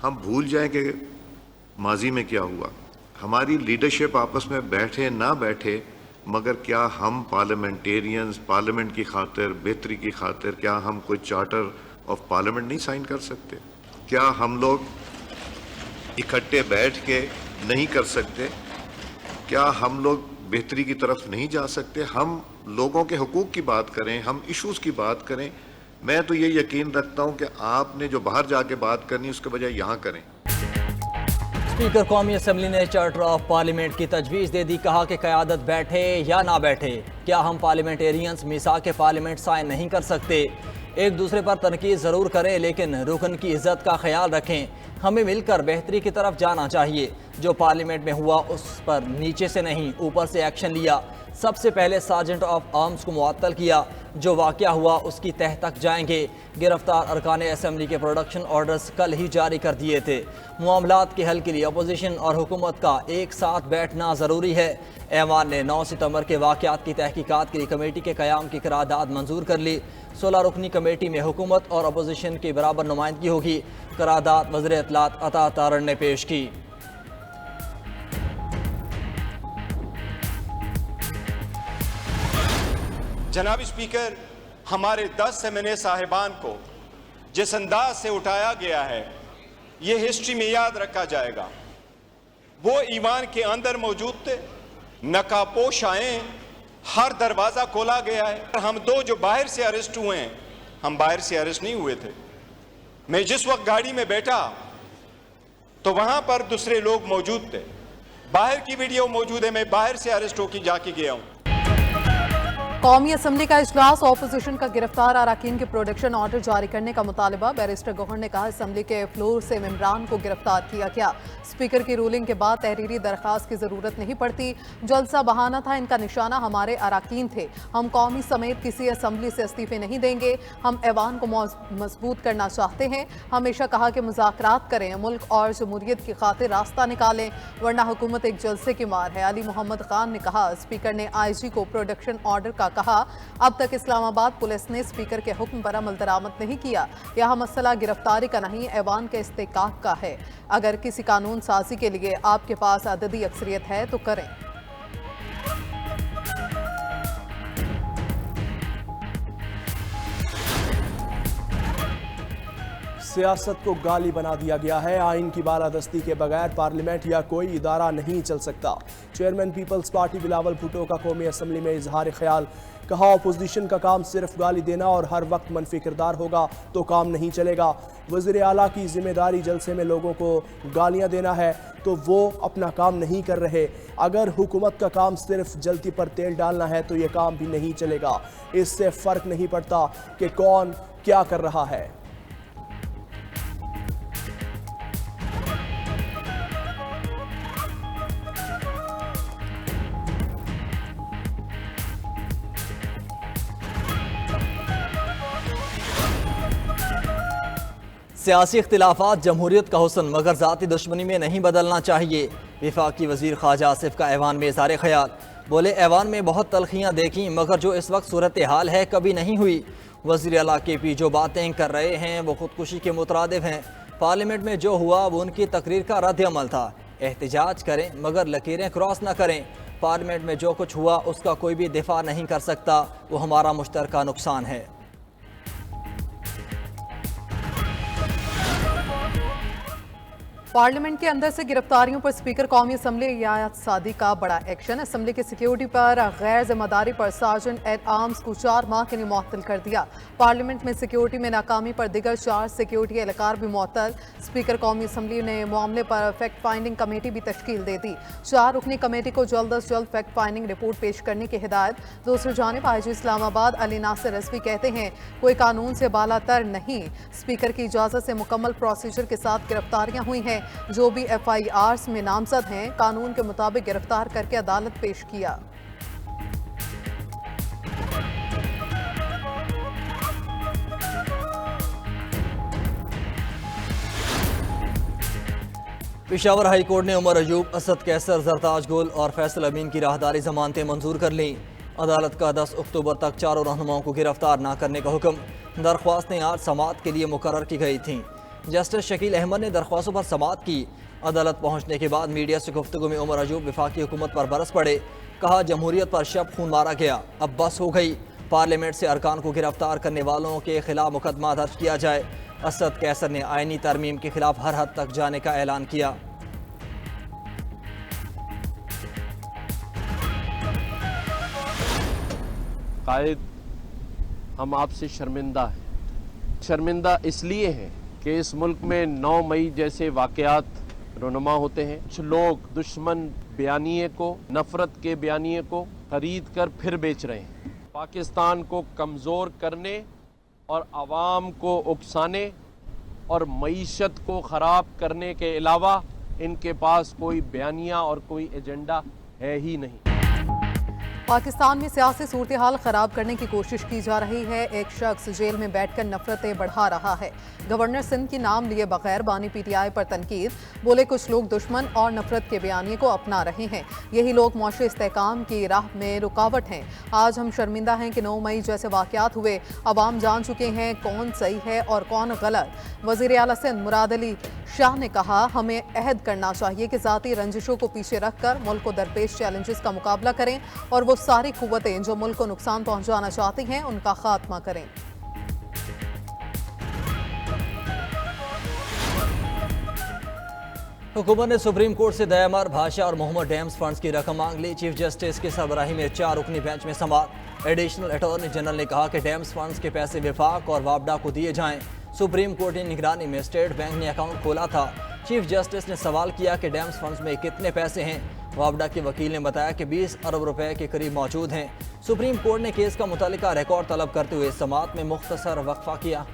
हम भूल जाएं कि माजी में क्या हुआ। हमारी लीडरशिप आपस में बैठे ना बैठे, मगर क्या हम पार्लियामेंटेरियंस पार्लियामेंट की खातिर, बेहतरी की खातिर, क्या हम कोई चार्टर ऑफ पार्लियामेंट नहीं साइन कर सकते? क्या हम लोग इकट्ठे बैठ के नहीं कर सकते? क्या हम लोग बेहतरी की तरफ नहीं जा सकते? हम लोगों के हुकूक की बात करें, हम इश्यूज़ की बात करें। मैं तो ये यकीन रखता हूँ कि आपने जो बाहर जाके बात करनी उसके बजाय यहाँ करें। स्पीकर कौमी असम्बली ने चार्टर ऑफ पार्लियामेंट की तजवीज़ दे दी। कहा कि क़यादत बैठे या ना बैठे, क्या हम पार्लियामेंटेरियंस मिसाक पार्लियामेंट साइन नहीं कर सकते? एक दूसरे पर तनकीद ज़रूर करें, लेकिन रुकन की इज़्ज़त का ख्याल रखें। हमें मिलकर बेहतरी की तरफ जाना चाहिए। जो पार्लियामेंट में हुआ उस पर नीचे से नहीं ऊपर से एक्शन लिया। सबसे पहले सार्जेंट ऑफ आर्म्स को मुअत्तल किया। जो वाक़या हुआ उसकी तह तक जाएंगे। गिरफ्तार अरकान असम्बली के प्रोडक्शन ऑर्डर्स कल ही जारी कर दिए थे। मामलात के हल के लिए अपोजिशन और हुकूमत का एक साथ बैठना ज़रूरी है। ऐवान ने 9 सितंबर के वाक़यात की तहकीकात के लिए कमेटी के क़याम की करारदाद मंजूर कर ली। 16 रुकनी कमेटी में हुकूमत और अपोजिशन की बराबर नुमाइंदगी होगी। करारदाद वज़ीर इत्तलात अता तारण ने पेश की। जनाब स्पीकर, हमारे 10 एमएनए साहिबान को जिस अंदाज से उठाया गया है ये हिस्ट्री में याद रखा जाएगा। वो ईवान के अंदर मौजूद थे, नकाबपोश आए, हर दरवाज़ा खोला गया है। हम दो जो बाहर से अरेस्ट हुए हैं, हम बाहर से अरेस्ट नहीं हुए थे। मैं जिस वक्त गाड़ी में बैठा तो वहां पर दूसरे लोग मौजूद थे। बाहर की वीडियो मौजूद है, मैं बाहर से अरेस्ट होकर जाके गया हूं। कौमी असम्बली का इजलास, ऑपोजिशन का गिरफ्तार अरकान के प्रोडक्शन ऑर्डर जारी करने का मुतालबा। बैरिस्टर गौहर ने कहा असम्बली के फ्लोर से मेंबरान को गिरफ्तार किया गया। स्पीकर की रूलिंग के बाद तहरीरी दरख्वास्त की जरूरत नहीं पड़ती। जलसा बहाना था, इनका निशाना हमारे अरकान थे। हम कौमी समेत किसी असम्बली से इस्तीफे नहीं देंगे। हम ऐवान को मजबूत करना चाहते हैं। हमेशा कहा कि मुज़ाकरात करें, मुल्क और जमहूरियत की खातिर रास्ता निकालें, वरना हुकूमत एक जलसे की मार है। अली मोहम्मद खान ने कहा स्पीकर ने IG को प्रोडक्शन ऑर्डर का कहा। अब तक इस्लामाबाद पुलिस ने स्पीकर के हुक्म पर अमल दरामद नहीं किया। यह मसला गिरफ्तारी का नहीं, ऐवान के इस्तेकाक का है। अगर किसी कानून साजी के लिए आपके पास अददी अक्सरियत है तो करें। सियासत को गाली बना दिया गया है। आइन की बालादस्ती के बगैर पार्लियामेंट या कोई इदारा नहीं चल सकता। चेयरमैन पीपल्स पार्टी बिलावल भुट्टो का कौमी असम्बली में इजहार ख्याल। कहा अपोजिशन का काम सिर्फ गाली देना और हर वक्त मनफी किरदार होगा तो काम नहीं चलेगा। वज़ीर आला की जिम्मेदारी जलसे में लोगों को गालियां देना है तो वो अपना काम नहीं कर रहे। अगर हुकूमत का काम सिर्फ जलती पर तेल डालना है तो ये काम भी नहीं चलेगा। इससे फ़र्क नहीं पड़ता कि कौन क्या कर रहा है। सियासी इख्तिलाफात जमहूरियत का हुस्न, मगर ज़ाती दुश्मनी में नहीं बदलना चाहिए। वफाकी वज़ीर ख्वाजा आसिफ का ऐवान में इज़हार ख्याल। बोले ऐवान में बहुत तलखियाँ देखी, मगर जो इस वक्त सूरत हाल है कभी नहीं हुई। वज़ीर आला KP जो बातें कर रहे हैं वो खुदकुशी के मुतरादिफ हैं। पार्लियामेंट में जो हुआ वो उनकी तकरीर का रद्द अमल था। एहतजाज करें मगर लकीरें क्रॉस न करें। पार्लियामेंट में जो कुछ हुआ उसका कोई भी दिफा नहीं कर सकता, वो हमारा मुश्तरका नुकसान है। पार्लियामेंट के अंदर से गिरफ्तारियों पर स्पीकर कौमी असम्बली याद सादी का बड़ा एक्शन। असम्बली की सिक्योरिटी पर गैर जिम्मेदारी पर सार्जेंट एट आर्म्स को 4 माह के लिए मुअत्तल कर दिया। पार्लियामेंट में सिक्योरिटी में नाकामी पर दिगर 4 सिक्योरिटी एहलकार भी मुअत्तल। स्पीकर कौमी असम्बली ने मामले पर फैक्ट फाइंडिंग कमेटी भी तश्कील दे दी। 4 रुकनी कमेटी को जल्द अज जल्द फैक्ट फाइंडिंग रिपोर्ट पेश करने की हिदायत। दूसरी जानिब IG इस्लामाबाद अली नासिर रजवी कहते हैं कोई कानून से बालातर नहीं, स्पीकर की इजाज़त से मुकम्मल प्रोसीजर के साथ गिरफ्तारियां हुई हैं। जो भी FIRs में नामजद हैं कानून के मुताबिक गिरफ्तार करके अदालत पेश किया। पेशावर हाई कोर्ट ने उमर अयूब, असद कैसर, जरताज गुल और फैसल अमीन की राहदारी जमानतें मंजूर कर लीं। अदालत का 10 अक्टूबर तक चारों रहनुमाओं को गिरफ्तार न करने का हुक्म। दरख्वास्तें आज समाअत के लिए मुकर्रर की गई थीं। जस्टिस शकील अहमद ने दरख्वास्तों पर समाअत की। अदालत पहुंचने के बाद मीडिया से गुफ्तगू में उमर अयूब वफाकी हुकूमत पर बरस पड़े। कहा जमहूरियत पर शब खून मारा गया, अब बस हो गई। पार्लियामेंट से अरकान को गिरफ्तार करने वालों के खिलाफ मुकदमा दर्ज किया जाए। असद कैसर ने आईनी तरमीम के खिलाफ हर हद तक जाने का ऐलान किया। कायद, हम आपसे शर्मिंदा हैं। शर्मिंदा इसलिए हैं कि इस मुल्क में 9 मई जैसे वाक़यात रोनुमा होते हैं। कुछ लोग दुश्मन बयानिए को, नफ़रत के बयानिए को खरीद कर फिर बेच रहे हैं। पाकिस्तान को कमज़ोर करने और आवाम को उकसाने और मईशत को ख़राब करने के अलावा इनके पास कोई बयानिया और कोई एजेंडा है ही नहीं। पाकिस्तान में सियासी सूरत हाल खराब करने की कोशिश की जा रही है। एक शख्स जेल में बैठकर नफरतें बढ़ा रहा है। गवर्नर सिंध के नाम लिए बगैर बानी पीटीआई पर तनकीद। बोले कुछ लोग दुश्मन और नफरत के बयानिए को अपना रहे हैं। यही लोग मुआशरे इस्तेहकाम की राह में रुकावट हैं। आज हम शर्मिंदा हैं कि 9 मई जैसे वाक़यात हुए। अवाम जान चुके हैं कौन सही है और कौन गलत। वज़ीर आला सिंध मुराद अली शाह ने कहा, हमें अहद करना चाहिए कि ज़ाती रंजिशों को पीछे रखकर मुल्क को दरपेश चैलेंजेस का मुकाबला करें और वो सारी कुव्वतें जो मुल्क को नुकसान पहुंचाना चाहती हैं उनका खात्मा करें। हुकूमत ने सुप्रीम कोर्ट से दयामार भाषा और मोहम्मद डैम्स फंड्स की रकम मांग ली। चीफ जस्टिस की सरबराही में 4 रुकनी बेंच में समाअत। एडिशनल अटॉर्नी जनरल ने कहा कि डैम्स फंड्स के पैसे विफाक और वापडा को दिए जाएं। सुप्रीम कोर्ट की निगरानी में स्टेट बैंक ने अकाउंट खोला था। चीफ जस्टिस ने सवाल किया कि डैम्स फंड्स में कितने पैसे हैं। वापडा के वकील ने बताया कि 20 अरब रुपए के करीब मौजूद हैं। सुप्रीम कोर्ट ने केस का मुतल्लिका रिकॉर्ड तलब करते हुए समाअत में मुख्तसर वक्फा किया।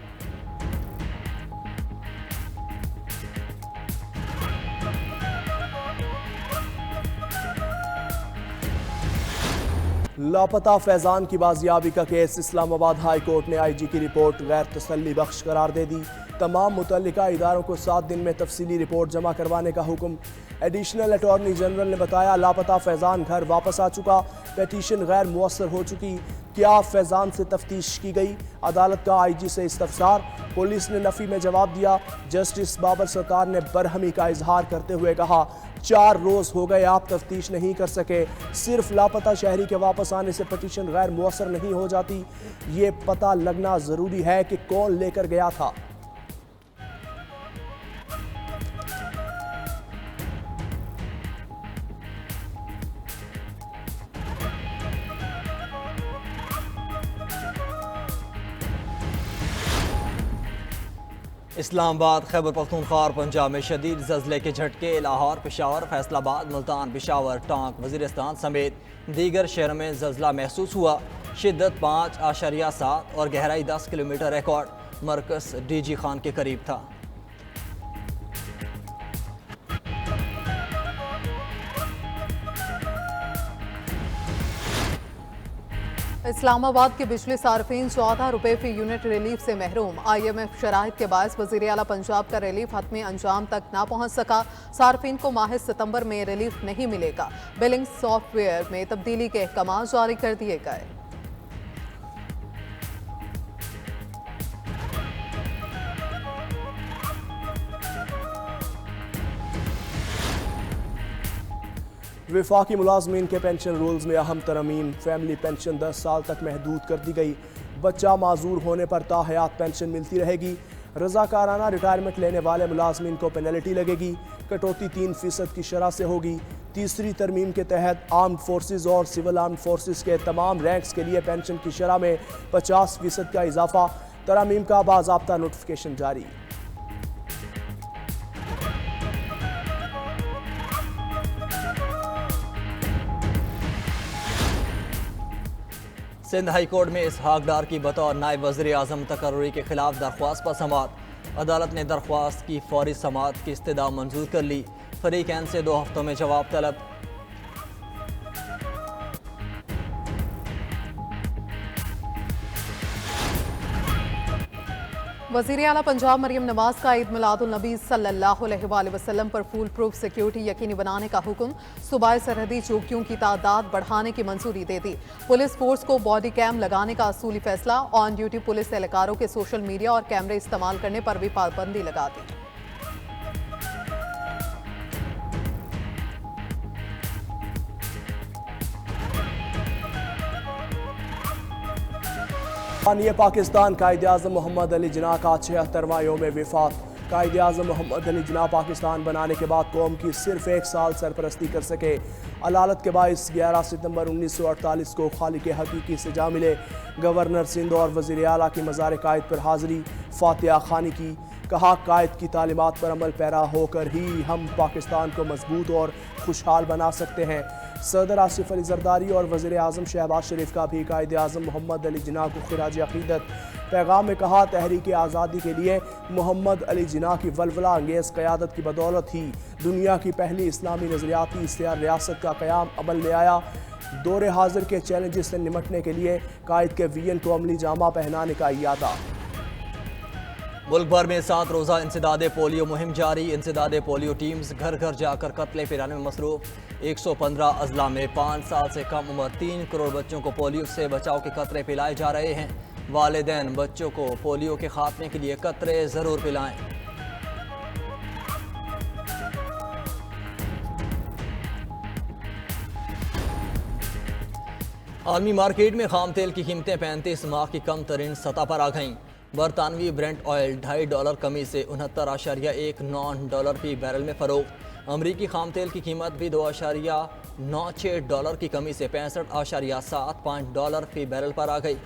लापता फैजान की बाजियाबी का केस इस्लामाबाद हाई कोर्ट ने आईजी की रिपोर्ट गैर तसल्ली बख्श करार दे दी। तमाम मुतल्लिका इदारों को 7 दिन में तफसीली रिपोर्ट जमा करवाने का हुक्म। एडिशनल अटॉर्नी जनरल ने बताया, लापता फैजान घर वापस आ चुका, पेटिशन गैर मुअस्सर हो चुकी। क्या फैजान से तफ्तीश की गई? अदालत का आईजी से इस्तफसार। पुलिस ने नफ़ी में जवाब दिया। जस्टिस बाबर सरकार ने बरहमी का इजहार करते हुए कहा, 4 रोज़ हो गए आप तफ्तीश नहीं कर सके। सिर्फ लापता शहरी के वापस आने से पटिशन गैर मुअस्सर नहीं हो जाती। ये पता लगना ज़रूरी है कि कौन लेकर गया था। इस्लामाबाद, खैबर पख्तूनख्वा और पंजाब में शदीद ज़लज़ले के झटके। लाहौर, पेशावर, फैसलाबाद, मुल्तान, पेशावर, टांक, वज़ीरिस्तान समेत दीगर शहरों में ज़लज़ला महसूस हुआ। शिद्दत 5.7 और गहराई 10 किलोमीटर रिकॉर्ड। मरकज़ डीजी खान के करीब था। इस्लामाबाद के बिजली सार्फिन 14 रुपए फी यूनिट रिलीफ से महरूम। IMF शराइत के बायस वज़ीर आला पंजाब का रिलीफ हतमी अंजाम तक ना पहुंच सका। सार्फिन को माह सितंबर में रिलीफ नहीं मिलेगा। बिलिंग सॉफ्टवेयर में तब्दीली के अहकाम जारी कर दिए गए। वफाकी मुलाजमीन के पेंशन रूल्स में अहम तरमीम। फैमिली पेंशन 10 साल तक महदूद कर दी गई। बच्चा माजूर होने पर ताहयात पेंशन मिलती रहेगी। रजाकाराना रिटायरमेंट लेने वाले मुलाजमीन को पेनल्टी लगेगी। कटौती 3% की शरह से होगी। तीसरी तरमीम के तहत आर्म्ड फोर्सेज और सिविल आर्म्ड फोर्सेज के तमाम रैंक्स के लिए पेंशन की शरह में 50% का इजाफा। तरमीम का बाज़ाब्ता नोटिफिकेशन जारी। सिंध हाई कोर्ट में इसहाक डार की बतौर नायब वज़ीर आज़म तकर्री के खिलाफ दरख्वास्त पर समाअत। अदालत ने दरख्वास्त की फौरी समाअत की इस्तदा मंजूर कर ली। फरीकैन से 2 हफ्तों में जवाब तलब। वज़ीर आला पंजाब मरियम नवाज का ईद मिलादुल नबी सल्लल्लाहु अलैहि वसल्लम पर फूल प्रूफ सिक्योरिटी यकीनी बनाने का हुक्म। सूबाई सरहदी चौकियों की तादाद बढ़ाने की मंजूरी दे दी। पुलिस फोर्स को बॉडी कैम लगाने का असूली फैसला। ऑन ड्यूटी पुलिस एहलकारों के सोशल मीडिया और कैमरे इस्तेमाल करने पर भी पाबंदी लगा दी। बानी पाकिस्तान कायद आज़म मोहम्मद अली जिन्ना का 76वां योम विफात। कायद आज़म मोहम्मद अली जिन्ना पाकिस्तान बनाने के बाद कौम की सिर्फ 1 साल सरपरस्ती कर सके। अलालत के बाइस 11 सितंबर 1948 को खालिक हकीकी से जा मिले। गवर्नर सिंध और वज़ीर आला की मज़ार कायद पर हाज़री, फातिहा खानी की। कहा, कायद की तालीमात पर अमल पैरा होकर ही हम पाकिस्तान को मजबूत और खुशहाल बना सकते हैं। सदर आसिफ अली जरदारी और वज़ीर आज़म शहबाज शरीफ का भी कायद आज़म मोहम्मद अली जिन्ना को खिराज अक़ीदत। पैगाम में कहा, तहरीक आज़ादी के लिए मोहम्मद अली जिन्ना की वलवला अंगेज़ क़यादत की बदौलत ही दुनिया की पहली इस्लामी नज़रियाती इश्तिहार रियासत का क़याम अमल में आया। दौरे हाजिर के चैलेंजेस से निमटने के लिए कायद के वीएन को अमली जामा पहनाने का इरादा। मुल्क भर में 7 रोज़ा इंसदादे पोलियो मुहिम जारी। इंसदादे पोलियो टीम्स घर घर जाकर कत्ले पिलाने में मसरूफ। 115 अजला में 5 साल से कम उम्र 3 करोड़ बच्चों को पोलियो से बचाव के कतरे पिलाए जा रहे हैं। वालिदैन बच्चों को पोलियो के खात्मे के लिए कतरे ज़रूर पिलाएं। आलमी मार्केट में खाम तेल की कीमतें 35 माह की कम तरीन सतह पर आ गईं। बरतानवी ब्रेंट ऑयल $2.5 कमी से $69.19 फी बैरल में फ़रोख्त। अमरीकी खाम तेल की कीमत भी $2.96 की कमी से $65.75 फी बैरल पर आ गई।